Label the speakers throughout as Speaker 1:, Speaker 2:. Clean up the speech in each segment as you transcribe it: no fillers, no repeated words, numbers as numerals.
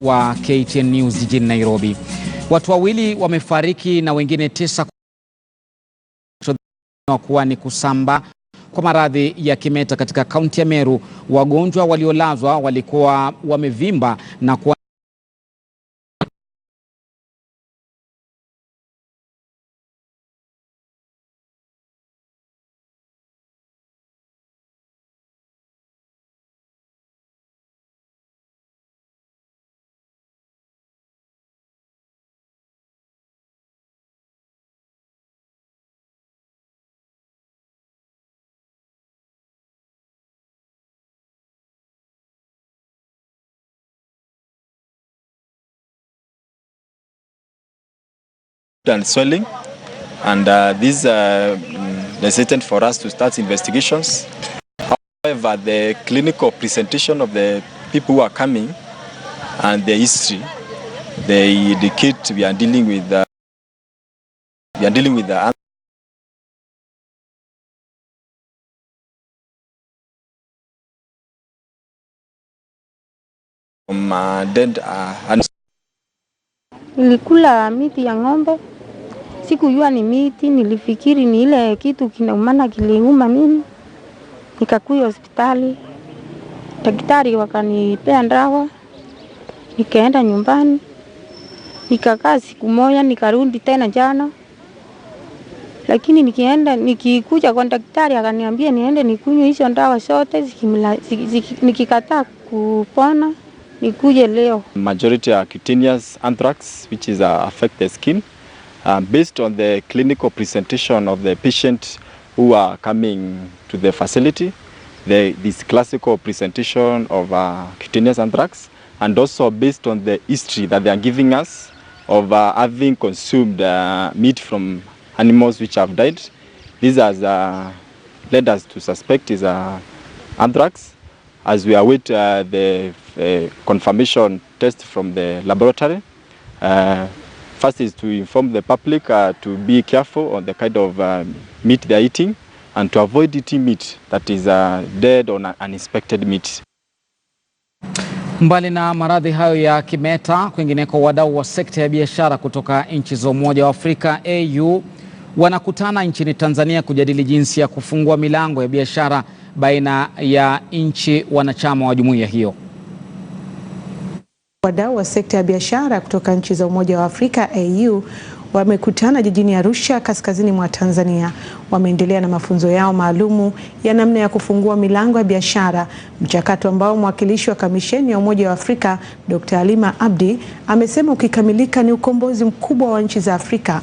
Speaker 1: wa KTN News jijini Nairobi. Watu wawili wamefariki na wengine 9 kuwa ni kusamba kwa maradhi ya kimeta katika kaunti ya Meru. Wagonjwa waliolazwa walikuwa wamevimba na kuwa
Speaker 2: and swelling, and this necessitated for us to start investigations. However, the clinical presentation of the people who are coming and the history, they indicate we are dealing with the dead
Speaker 3: Nilikula miti ya ng'ombe. Sikujua ni miti, nilifikiri ni ile kitu kinaumana kiliuma mimi. Nikakuja hospitali. Daktari wakanipea dawa. Nikaenda nyumbani. Nikakaa siku moja, nikarudi tena jana. Lakini nikikuja kwa daktari akaniambia niende nikunywe hizo dawa zote, nikikataa kupona. Nikuje leo.
Speaker 2: Majority are cutaneous anthrax, which is affect the skin. Based on the clinical presentation of the patient who are coming to the facility, this classical presentation of cutaneous anthrax, and also based on the history that they are giving us of having consumed meat from animals which have died, this has led us to suspect is anthrax. As we await the confirmation test from the laboratory, first is to inform the public to be careful on the kind of meat they are eating and to avoid eating meat that is dead or uninspected meat.
Speaker 1: Mbali na maradhi hayo ya kimeta, kwingineko wadau wa sekta ya biashara kutoka nchi za Umoja wa Afrika AU wanakutana nchini Tanzania kujadili jinsi ya kufungua milango ya biashara baina ya nchi wanachama wa jumuiya hiyo.
Speaker 4: Wadau wa sekta ya biashara kutoka nchi za Umoja wa Afrika AU wamekutana jijini Arusha, kaskazini mwa Tanzania. Wameendelea na mafunzo yao maalumu ya namna ya kufungua milango ya biashara, mchakato ambao mwakilishi wa kamisheni ya Umoja wa Afrika Dr. Halima Abdi amesema ukikamilika ni ukombozi mkubwa wa nchi za Afrika.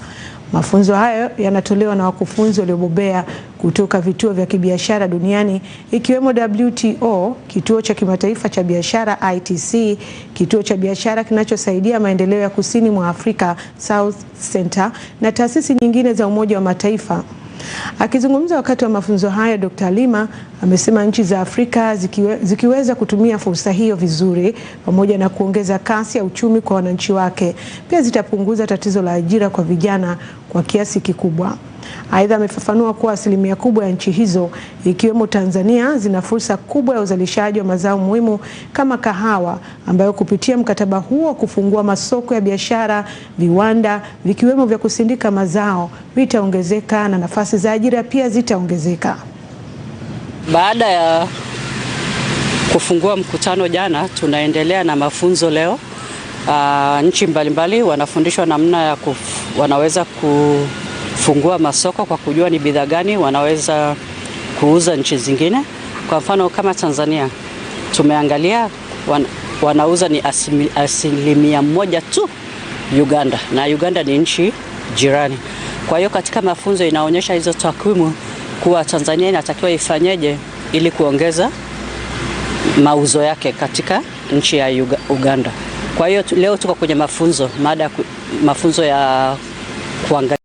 Speaker 4: Mafunzo hayo yanatolewa na wakufunzi waliobobea kutoka vituo vya kibiashara duniani ikiwemo WTO, kituo cha kimataifa cha biashara ITC, kituo cha biashara kinachosaidia maendeleo ya kusini mwa Afrika South Center na taasisi nyingine za Umoja wa Mataifa. Akizungumza wakati wa mafunzo haya, Dr. Halima amesema nchi za Afrika zikiweza kutumia fursa hiyo vizuri, pamoja na kuongeza kasi ya uchumi kwa wananchi wake, pia zitapunguza tatizo la ajira kwa vijana kwa kiasi kikubwa. Aidha, amefafanua kuwa asilimia kubwa ya nchi hizo ikiwemo Tanzania zina fursa kubwa ya uzalishaji wa mazao muhimu kama kahawa, ambayo kupitia mkataba huo kufungua masoko ya biashara, viwanda vikiwemo vya kusindika mazao vitaongezeka na nafasi za ajira pia zitaongezeka.
Speaker 5: Baada ya kufungua mkutano jana, tunaendelea na mafunzo leo. Nchi mbalimbali wanafundishwa namna ya wanaweza kufungua masoko kwa kujua ni bidhaa gani wanaweza kuuza nchi zingine. Kwa mfano kama Tanzania, tumeangalia wanauza ni 1% tu Uganda, na Uganda ni nchi jirani. Kwa hiyo katika mafunzo inaonyesha hizo takwimu kuwa Tanzania inatakiwa ifanyeje ili kuongeza mauzo yake katika nchi ya Uganda. Kwa hiyo leo tuko kwenye mafunzo, mafunzo ya kuangalia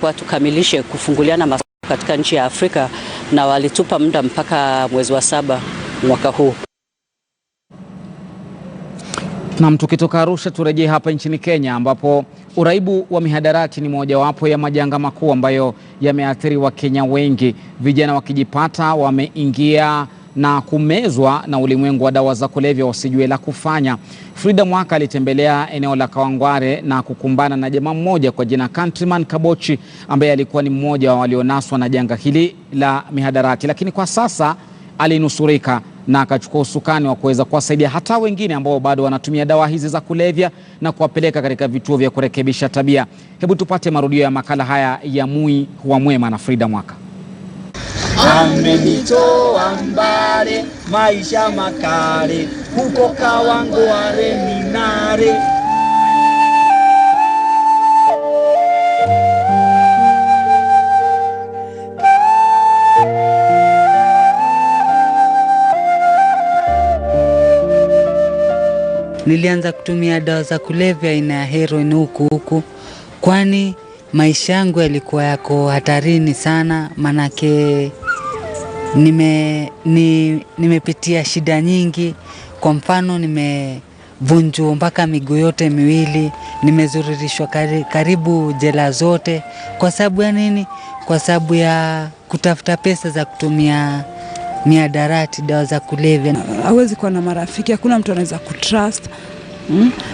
Speaker 5: kwa tukamilishe kufunguliana masoko katika nchi ya Afrika, na walitupa muda mpaka mwezi wa 7 mwaka huu.
Speaker 1: Na tukitoka Arusha turejee hapa nchini Kenya ambapo Uraibu wa mihadarati ni mojawapo ya majanga makuu ambayo yameathiri Wakenya wengi. Vijana wakijipata wameingia na kumezwa na ulimwengu wa dawa za kulevya wasijue la kufanya. Frida Mwaka alitembelea eneo la Kawangware na kukumbana na jamaa mmoja kwa jina Countryman Kabochi ambaye alikuwa ni mmoja wa walionaswa na janga hili la mihadarati, lakini kwa sasa alinusurika na akachukua usukani wa kuweza kuwasaidia hata wengine ambao bado wanatumia dawa hizi za kulevya na kuwapeleka katika vituo vya kurekebisha tabia. Hebu tupate marudio ya makala haya ya Mui Huwa Mwema na Frida Mwaka.
Speaker 6: Amenitoa mbali maisha makali huko Kawangware ninare.
Speaker 7: Nilianza kutumia dawa za kulevya aina ya heroin huku kwani maisha yangu yalikuwa yako hatarini sana, manake nimepitia shida nyingi. Kwa mfano nimevunjwa mpaka miguu yote miwili, nimezuririshwa karibu jela zote. Kwa sababu ya nini? Kwa sababu ya kutafuta pesa za kutumia mihadarati, dawa za kulevya.
Speaker 8: Hawezi kuwa na marafiki, hakuna mtu anaweza kutrust.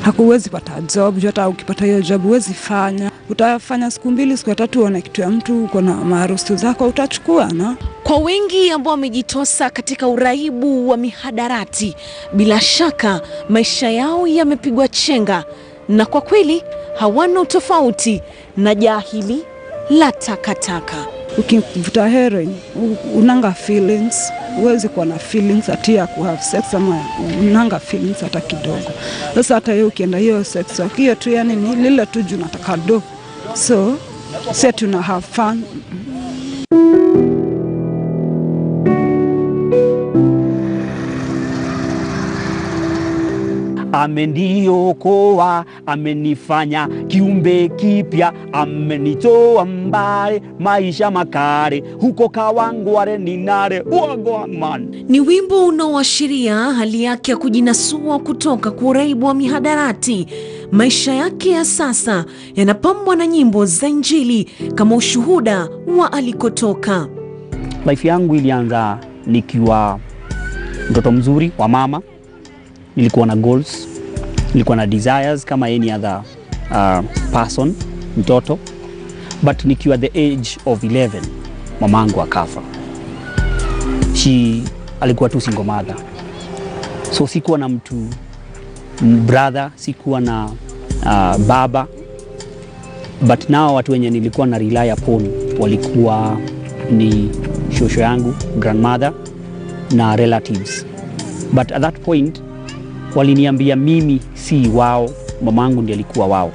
Speaker 8: Hakuwezi pata job, hata ukipata hiyo job huwezi fanya. Utafanya siku 2 siku 3 uone kitu ya mtu, uko na maharusi zako utachukua na.
Speaker 9: Kwa wengi ambao wamejitosa katika uraibu wa mihadarati, bila shaka maisha yao yamepigwa chenga, na kwa kweli hawana utofauti na jahili la takataka.
Speaker 8: Ukivuta heroin unanga feelings, huwezi kuwa na feelings ati ya ku have sex, ama unanga feelings hata kidogo. Sasa hata hiyo ukienda hiyo sex hiyo tu, yani ni lile tu juu nataka do, so say tuna have fun.
Speaker 6: Ameniokoa, amenifanya kiumbe kipya, amenitoa mbali maisha makali huko Kawangware ninare. Uagoman
Speaker 9: ni wimbo unaoashiria hali yake ya kujinasua kutoka kwa uraibu wa mihadarati. Maisha yake ya sasa yanapambwa na nyimbo za Injili kama ushuhuda wa alikotoka.
Speaker 6: Life yangu ilianza nikiwa mtoto mzuri wa mama. Nilikuwa na goals, nilikuwa na desires kama any other person, mtoto. But nikiwa the age of 11, mamangu akafa. Alikuwa tu single mother. So sikuwa na mtu brother, sikuwa na baba. But now watu wenye nilikuwa na rely upon walikuwa ni shosho yangu, grandmother na relatives. But at that point waliniambia mimi si wao, mamangu ndiye alikuwa wao.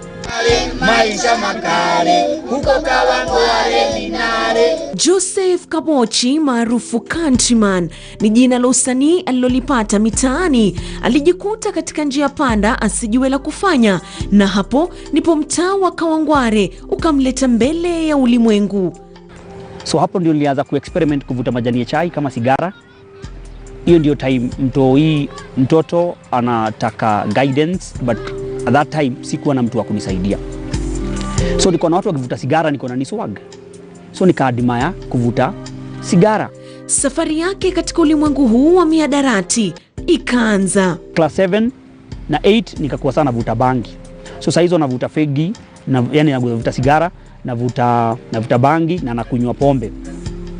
Speaker 6: Maisha makali huko Kawangware ninare.
Speaker 9: Joseph Kabochi maarufu Countryman ni jina la usanii alilolipata mitaani. Alijikuta katika njia panda asijue la kufanya, na hapo ndipo mtaa wa Kawangware ukamleta mbele ya ulimwengu.
Speaker 6: So hapo ndio nilianza kuexperiment kuvuta majani ya chai kama sigara. Hiyo ndio time mtoto anataka guidance, but at that time sikuwa na mtu wa kunisaidia. So niko na watu wakivuta sigara, niko na ni swag. So nikaadmire kuvuta sigara.
Speaker 9: Safari yake katika ulimwengu huu wa mihadarati ikaanza.
Speaker 6: Class 7 na 8 nikakuwa sana navuta bangi. So sasa hizo navuta fegi, yani navuta sigara, navuta bangi na nakunywa pombe.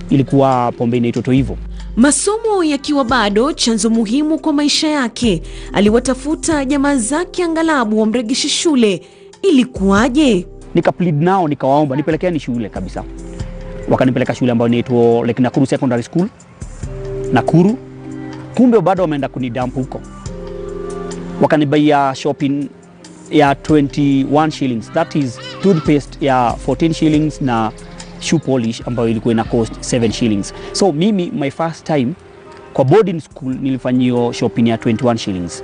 Speaker 6: Ilikuwa pombe inaitwa hivyo.
Speaker 9: Masomo yakiwa bado chanzo muhimu kwa maisha yake, aliwatafuta jamaa zake angalabu wamregeshe shule. Ilikuwaje?
Speaker 6: Nikaplead nao, nikawaomba nipelekeni shule kabisa. Wakanipeleka shule ambayo inaitwa like Nakuru Secondary School, Nakuru. Kumbe bado wameenda kunidump huko. Wakanibaia shopping ya 21 shillings. That is toothpaste ya 14 shillings na shoe polish ambayo ilikuwa ina cost 7 shillings. So mimi my first time kwa boarding school nilifanyio shopping ya 21 shillings.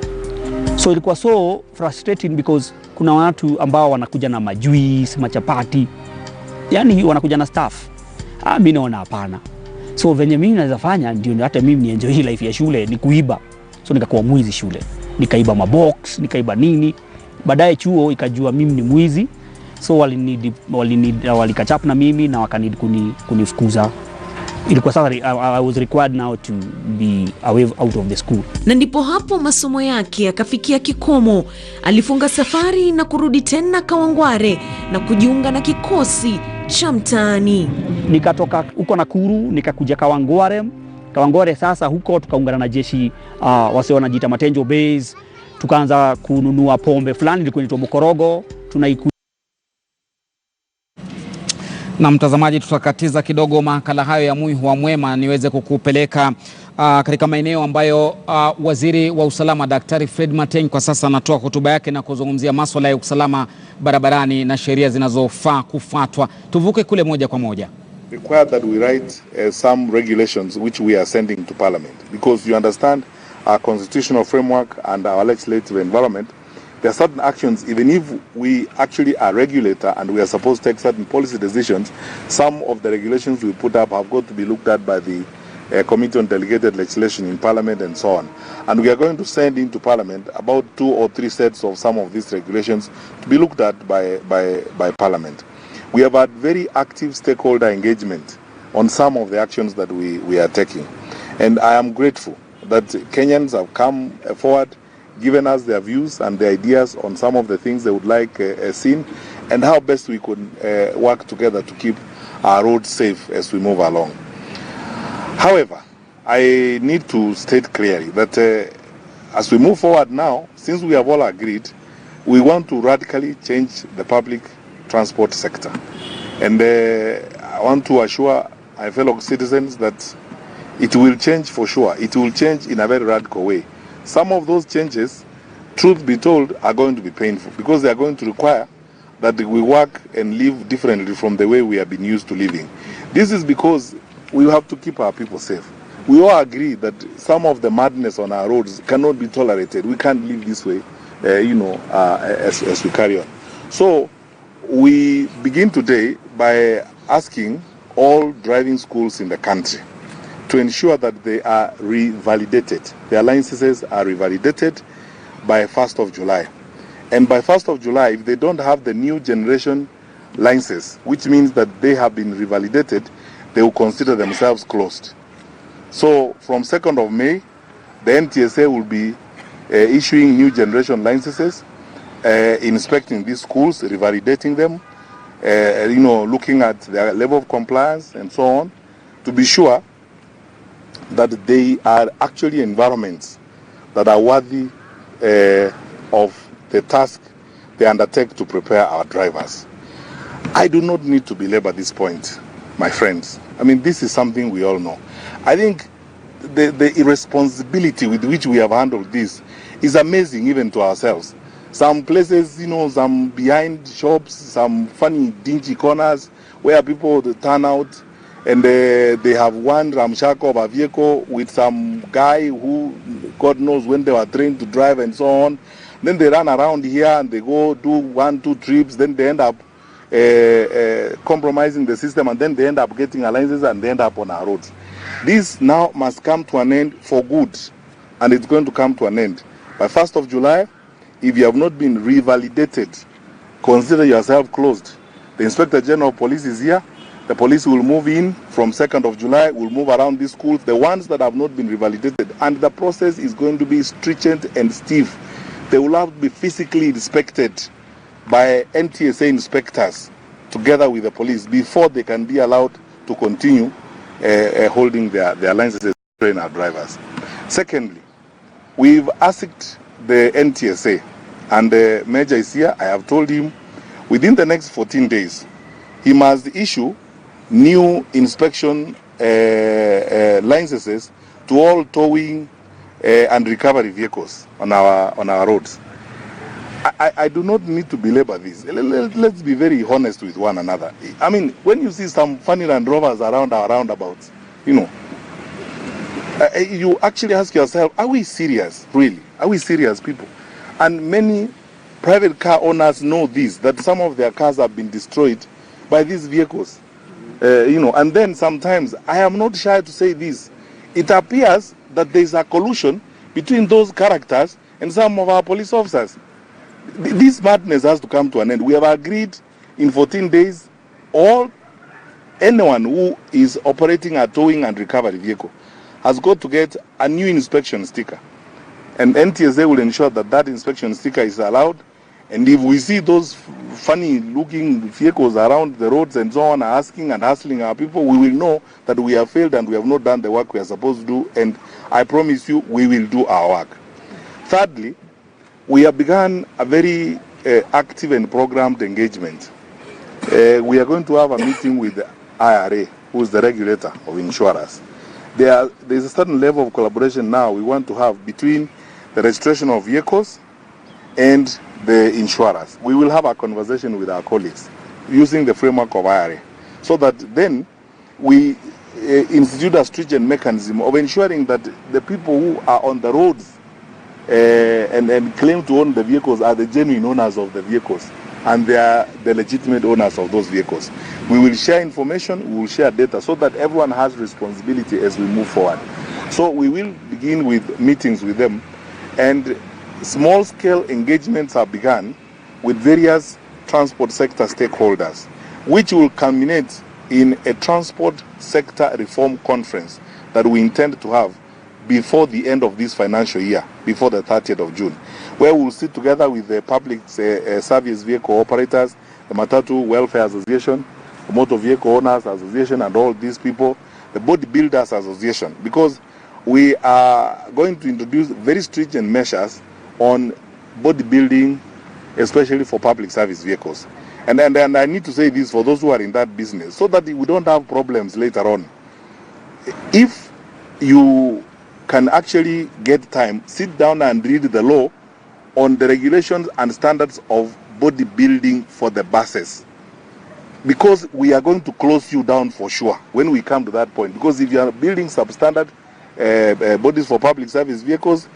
Speaker 6: So ilikuwa so frustrating because kuna watu ambao wanakuja na majuice, machapati, yani wanakuja na stuff. Mimi naona hapana. So venye mimi naweza fanya ndio hata mimi ni enjoy life ya shule ni kuiba. So nikakuwa mwizi shule. Nikaiba mabox, nikaiba nini. Baadaye chuo ikajua mimi ni mwizi so walikatch up na mimi na wakanid kunifukuza. Ilikuwa sasa I was required now to be away out of the school.
Speaker 9: Na ndipo hapo masomo yake yakafikia kikomo. Alifunga safari na kurudi tena Kawangware na kujiunga na kikosi cha mtaani.
Speaker 6: Nikatoka huko Nakuru nikakuja Kawangware sasa huko tukaungana na jeshi wase wanajiita Matenjo Base, tukaanza kununua pombe fulani ilikuwa inaitwa Mokorogo
Speaker 1: Na mtazamaji, tutakatiza kidogo makala hayo ya Mbiu wa Mwema niweze kukupeleka katika maeneo ambayo waziri wa usalama Daktari Fred Matiang'i kwa sasa anatoa hotuba yake na kuzungumzia masuala ya usalama barabarani na sheria zinazofaa kufuatwa. Tuvuke kule moja kwa moja.
Speaker 10: Required that we write some regulations which we are sending to Parliament, because you understand our constitutional framework and our legislative environment. There are certain actions, even if we actually are a regulator and we are supposed to take certain policy decisions, some of the regulations we put up have got to be looked at by the Committee on Delegated Legislation in Parliament and so on. And we are going to send into Parliament about 2 or 3 sets of some of these regulations to be looked at by Parliament. We have had very active stakeholder engagement on some of the actions that we are taking. And I am grateful that Kenyans have come forward, given us their views and their ideas on some of the things they would like seen, and how best we could work together to keep our roads safe as we move along. However, I need to state clearly that as we move forward now, since we have all agreed, we want to radically change the public transport sector. And I want to assure my fellow citizens that it will change for sure. It will change in a very radical way. Some of those changes, truth be told, are going to be painful because they are going to require that we work and live differently from the way we have been used to living. This is because we have to keep our people safe. We all agree that some of the madness on our roads cannot be tolerated. We can't live this way, as we carry on. So we begin today by asking all driving schools in the country to ensure that they are revalidated. Their licenses are revalidated by 1st of July. And by 1st of July, if they don't have the new generation licenses, which means that they have been revalidated, they will consider themselves closed. So from 2nd of May, the NTSA will be issuing new generation licenses, inspecting these schools, revalidating them, looking at their level of compliance and so on, to be sure that they are actually environments that are worthy of the task they undertake to prepare our drivers. I do not need to belabor this point, my friends. I mean, this is something we all know. I think the irresponsibility with which we have handled this is amazing even to ourselves. Some places, some behind shops, some funny dingy corners where people turn out and they have one ramshackle of a vehicle with some guy who God knows when they were trained to drive and so on. Then they run around here and they go do 1-2 trips, then they end up compromising the system, and then they end up getting alliances and they end up on our roads. This now must come to an end for good, and it's going to come to an end. By 1st of July, if you have not been revalidated, consider yourself closed. The Inspector General of Police is here. The police will move in from 2nd of July, will move around these schools, the ones that have not been revalidated. And the process is going to be stringent and stiff. They will have to be physically inspected by NTSA inspectors together with the police before they can be allowed to continue holding their licenses to train our drivers. Secondly, we've asked the NTSA, and the Major is here. I have told him within the next 14 days, he must issue new inspection licenses to all towing and recovery vehicles on our roads. I do not need to belabor this. Let's be very honest with one another. I mean, when you see some funny Land Rovers around our roundabouts, you actually ask yourself, are we serious, really? Are we serious people? And many private car owners know this, that some of their cars have been destroyed by these vehicles. And then sometimes, I am not shy to say this, it appears that there is a collusion between those characters and some of our police officers. This madness has to come to an end. We have agreed in 14 days, anyone who is operating a towing and recovery vehicle has got to get a new inspection sticker. And NTSA will ensure that that inspection sticker is allowed. And if we see those funny looking vehicles around the roads and so on asking and hassling our people, we will know that we have failed and we have not done the work we are supposed to do. And I promise you, we will do our work. Thirdly, we have begun a very active and programmed engagement. We are going to have a meeting with the IRA, who is the regulator of insurers. There is a certain level of collaboration now we want to have between the registration of vehicles and the insurers. We will have a conversation with our colleagues using the framework of IRA, so that then we institute a stringent mechanism of ensuring that the people who are on the roads and claim to own the vehicles are the genuine owners of the vehicles, and they are the legitimate owners of those vehicles. We will share information, we will share data, so that everyone has responsibility as we move forward. So we will begin with meetings with them, and small-scale engagements have begun with various transport sector stakeholders, which will culminate in a transport sector reform conference that we intend to have before the end of this financial year, before the 30th of June, where we'll sit together with the public service vehicle operators, the Matatu Welfare Association, the Motor Vehicle Owners Association, and all these people, the Bodybuilders Association, because we are going to introduce very stringent measures on bodybuilding, especially for public service vehicles. And I need to say this for those who are in that business, so that we don't have problems later on. If you can actually get time, sit down and read the law on the regulations and standards of bodybuilding for the buses. Because we are going to close you down for sure when we come to that point. Because if you are building substandard bodies for public service vehicles,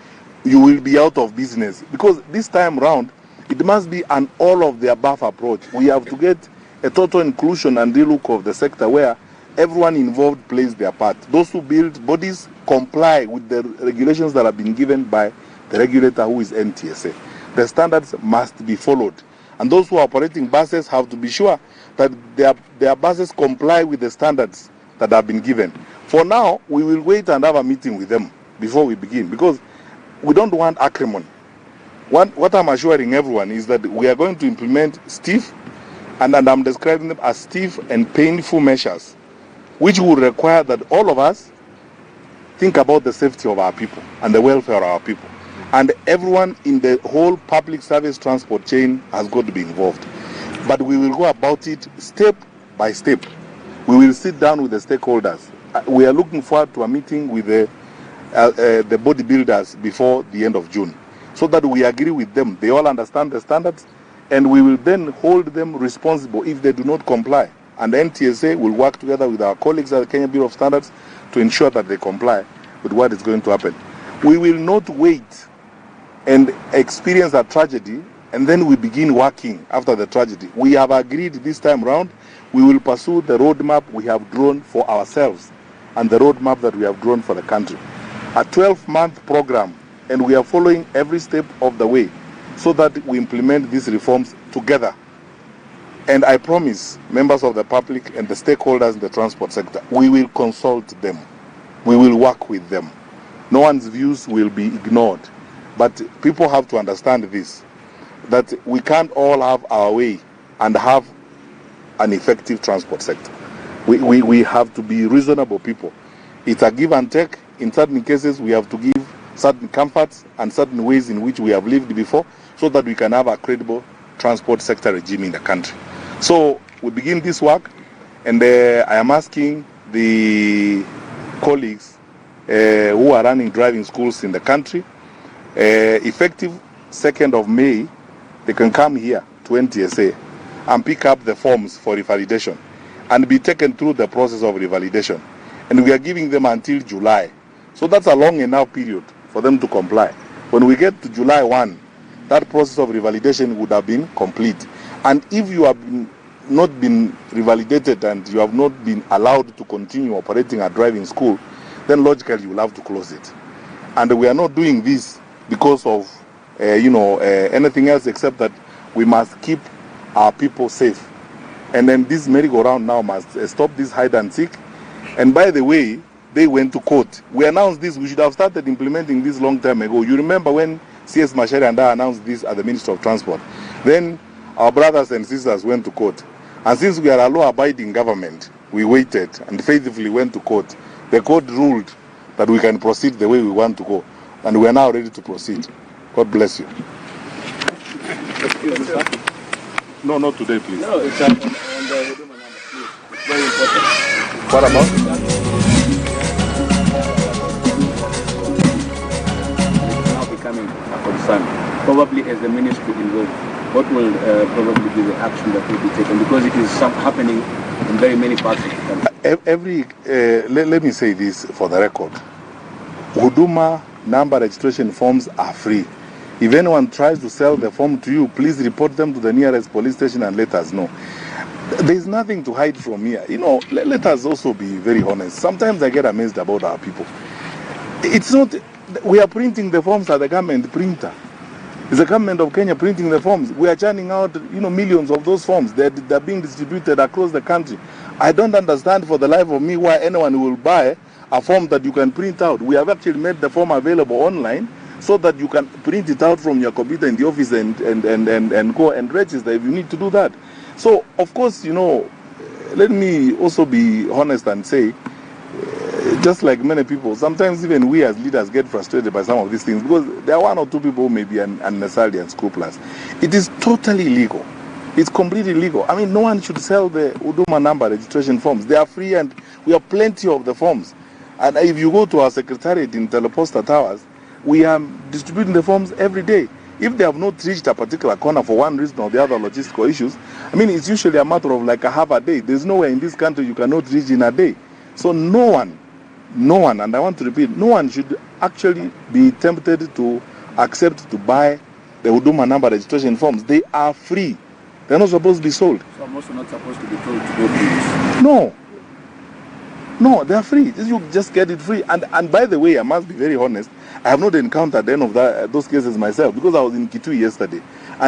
Speaker 10: you will be out of business. Because this time round, it must be an all-of-the-above approach. We have to get a total inclusion and relook of the sector where everyone involved plays their part. Those who build bodies comply with the regulations that have been given by the regulator, who is NTSA. The standards must be followed. And those who are operating buses have to be sure that their buses comply with the standards that have been given. For now, we will wait and have a meeting with them before we begin, because we don't want acrimony. What I'm assuring everyone is that we are going to implement stiff, and I'm describing them as stiff and painful measures, which will require that all of us think about the safety of our people and the welfare of our people. And everyone in the whole public service transport chain has got to be involved. But we will go about it step by step. We will sit down with the stakeholders. We are looking forward to a meeting with the bodybuilders before the end of June, so that we agree with them. They all understand the standards, and we will then hold them responsible if they do not comply. And the NTSA will work together with our colleagues at the Kenya Bureau of Standards to ensure that they comply with what is going to happen. We will not wait and experience a tragedy and then we begin working after the tragedy. We have agreed this time round, we will pursue the roadmap we have drawn for ourselves and the roadmap that we have drawn for the country. A 12-month program, and we are following every step of the way so that we implement these reforms together. And I promise members of the public and the stakeholders in the transport sector, we will consult them. We will work with them. No one's views will be ignored. But people have to understand this, that we can't all have our way and have an effective transport sector. We have to be reasonable people. It's a give and take. In certain cases, we have to give certain comforts and certain ways in which we have lived before, so that we can have a credible transport sector regime in the country. So we begin this work, and I am asking the colleagues who are running driving schools in the country, effective 2nd of May, they can come here to NTSA and pick up the forms for revalidation and be taken through the process of revalidation. And we are giving them until July. So that's a long enough period for them to comply. When we get to July 1, that process of revalidation would have been complete. And if you have not been revalidated and you have not been allowed to continue operating a driving school, then logically you will have to close it. And we are not doing this because of anything else except that we must keep our people safe. And then this merry-go-round now must stop this hide and seek. And by the way, they went to court. We announced this. We should have started implementing this long time ago. You remember when CS Macharia and I announced this at the Ministry of Transport. Then our brothers and sisters went to court. And since we are a law-abiding government, we waited and faithfully went to court. The court ruled that we can proceed the way we want to go. And we are now ready to proceed. God bless you. No, not today, please.
Speaker 11: No, it's on the Huduma number, please. It's very important.
Speaker 10: What about?
Speaker 11: Now becoming a concern, probably as the ministry involved, what will probably be the action that will be taken? Because it is happening in very many parts of the country.
Speaker 10: Let me say this for the record. Huduma number registration forms are free. If anyone tries to sell the form to you, please report them to the nearest police station and let us know. There is nothing to hide from here. You know, let us also be very honest. Sometimes I get amazed about our people. It's not, we are printing the forms at the government printer. It's the government of Kenya printing the forms. We are churning out, millions of those forms. They're being distributed across the country. I don't understand for the life of me why anyone will buy a form that you can print out. We have actually made the form available online so that you can print it out from your computer in the office and go and register if you need to do that. So, of course, let me also be honest and say, just like many people, sometimes even we as leaders get frustrated by some of these things because there are one or two people who may be unnecessarily unscrupulous. It is totally illegal. It's completely illegal. I mean, no one should sell the Huduma number registration forms. They are free and we have plenty of the forms. And if you go to our secretariat in Teleposta Towers, we are distributing the forms every day. If they have not reached a particular corner for one reason or the other logistical issues, I mean, it's usually a matter of like a half a day. There's nowhere in this country you cannot reach in a day. So no one, and I want to repeat, no one should actually be tempted to accept to buy the Huduma number registration forms. They are free. They're not supposed to be sold.
Speaker 11: So I'm also not supposed to be told to go through this?
Speaker 10: No, they are free. You just get it free. And by the way, I must be very honest, I have not encountered any of those cases myself because I was in Kitui yesterday. And